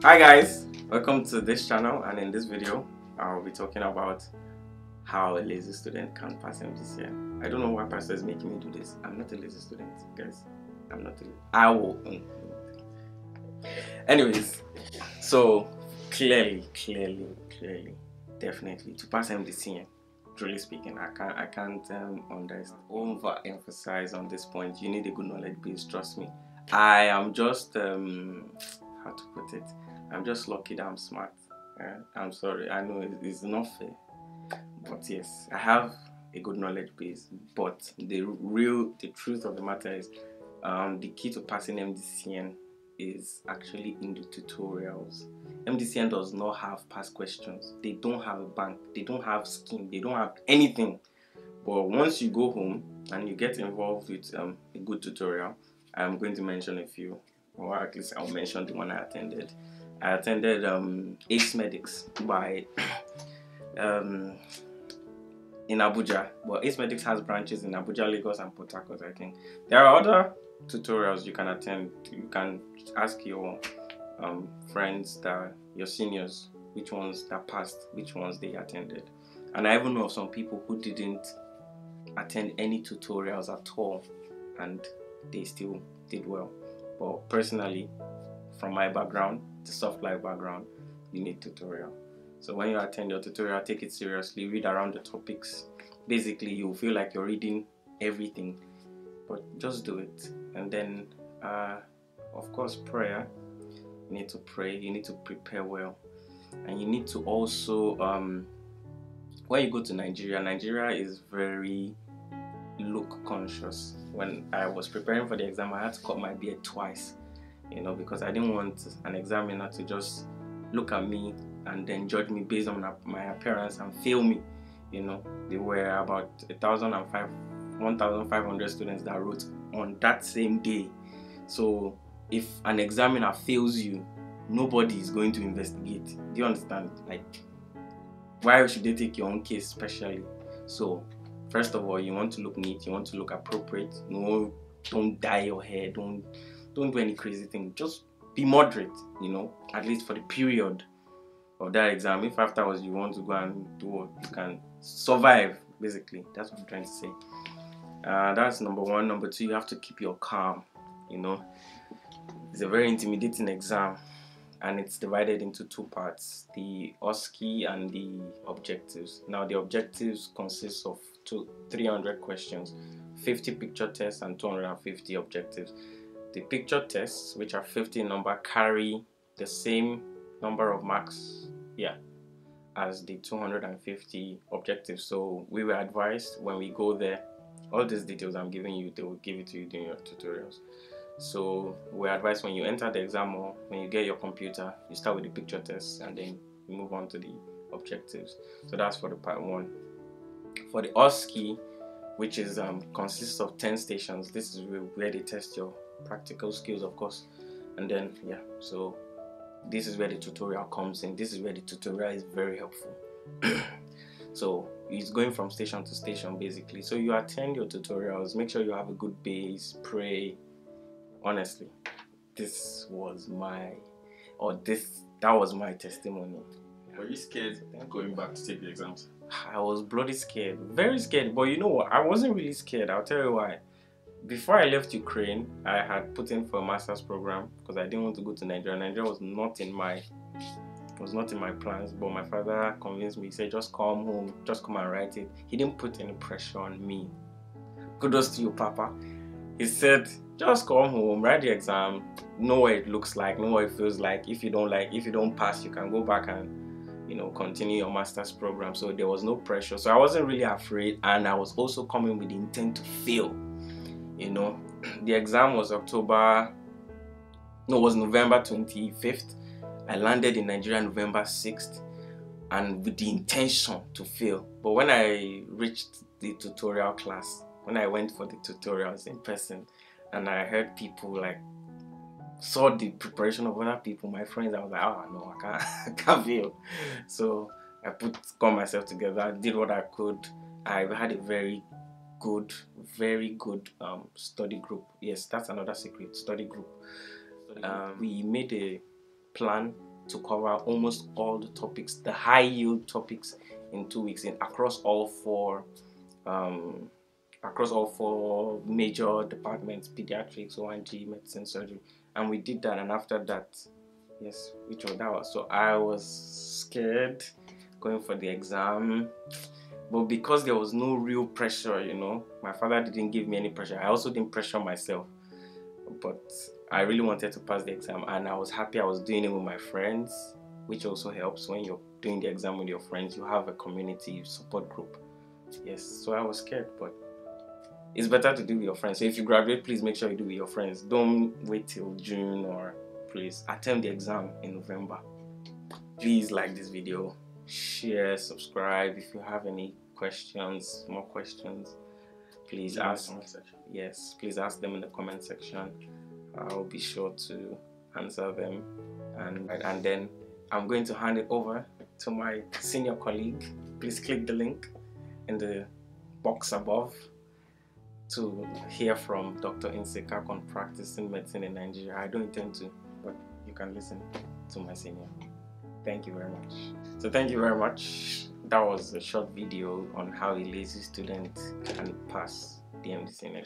Hi guys, welcome to this channel, and in this video I'll be talking about how a lazy student can pass Mdcn. I don't know why pastor is making me do this. I'm not a lazy student, guys. I'm not I will. Anyways, so clearly, definitely to pass Mdcn, truly speaking, I can't overemphasize on this point. You need a good knowledge base, trust me. I am just how to put it, I'm just lucky that I'm smart. I'm sorry, I know it's not fair, but yes, I have a good knowledge base. But the truth of the matter is, the key to passing Mdcn is actually in the tutorials. Mdcn does not have past questions. They don't have a bank. They don't have scheme. They don't have anything. But once you go home and you get involved with a good tutorial, I'm going to mention a few, or at least I'll mention the one I attended. I attended Ace Medics by in Abuja. But Ace Medics has branches in Abuja, Lagos, and Port Harcourt, I think. There are other tutorials you can attend. You can ask your friends, your seniors, which ones that passed, which ones they attended. And I even know of some people who didn't attend any tutorials at all, and they still did well. But personally, from my background, the soft life background, you need tutorial. So when you attend your tutorial, take it seriously, read around the topics. Basically, you feel like you're reading everything, but just do it. And then, of course, prayer. You need to pray, you need to prepare well. And you need to also, when you go to Nigeria is very look conscious. When I was preparing for the exam, I had to cut my beard twice, because I didn't want an examiner to just look at me and then judge me based on my appearance and fail me. There were about 1,500 students that wrote on that same day. So if an examiner fails you, nobody is going to investigate. Do you understand? Like, why should they take your own case specially? So first of all, you want to look neat, you want to look appropriate. No, don't dye your hair, don't do any crazy thing. Just be moderate, at least for the period of that exam. If afterwards you want to go and do what you can survive, basically. That's what I'm trying to say. That's number one. Number two, you have to keep your calm. It's a very intimidating exam, and it's divided into two parts, the OSCE and the objectives. Now the objectives consist of 300 questions, 50 picture tests, and 250 objectives. The picture tests, which are 50 in number, carry the same number of marks as the 250 objectives. So we were advised when we go there, all these details I'm giving you, they will give it to you during your tutorials. So we're advised when you enter the exam or when you get your computer, you start with the picture tests and then you move on to the objectives. So that's for the part one. For the OSCE, which is consists of 10 stations, this is where they test your practical skills, of course. And then so this is where the tutorial comes in. This is where the tutorial is very helpful. So it's going from station to station, basically. So you attend your tutorials, make sure you have a good base, pray. Honestly, that was my testimony. Were you scared going back to take the exams? I was bloody scared, very scared. But you know what? I wasn't really scared. I'll tell you why. Before I left Ukraine, I had put in for a master's program because I didn't want to go to Nigeria. Nigeria was not in my plans. But my father convinced me. He said, "Just come home, just come and write it." He didn't put any pressure on me. Kudos to you, Papa. He said, just come home, write the exam, know what it looks like, know what it feels like. If you don't pass, you can go back and continue your master's program. So there was no pressure. So I wasn't really afraid, and I was also coming with the intent to fail. The exam was November 25th. I landed in Nigeria November 6th, and with the intention to fail. But when I reached the tutorial class, when I went for the tutorials in person, and I heard people saw the preparation of other people, my friends, I was like, oh no, I can't fail. So I got myself together, I did what I could. I had a very good study group. Yes, that's another secret, study group. We made a plan to cover almost all the topics, the high yield topics, in 2 weeks across all four major departments: pediatrics, O&G, medicine, surgery. And we did that, and after that, yes, so I was scared going for the exam, but because there was no real pressure, my father didn't give me any pressure. I also didn't pressure myself, but I really wanted to pass the exam, and I was happy I was doing it with my friends, which also helps. When you're doing the exam with your friends, you have a community support group. Yes, so I was scared, but it's better to do with your friends. So if you graduate, please make sure you do with your friends. Don't wait till June, or please attempt the exam in November. Please like this video, share, subscribe. If you have any questions, more questions, please ask. Yes, please ask them in the comment section. I'll be sure to answer them. And then I'm going to hand it over to my senior colleague. Please click the link in the box above to hear from Dr. Nseka on practicing medicine in Nigeria. I don't intend to, but you can listen to my senior. Thank you very much. So thank you very much. That was a short video on how a lazy student can pass the Mdcn.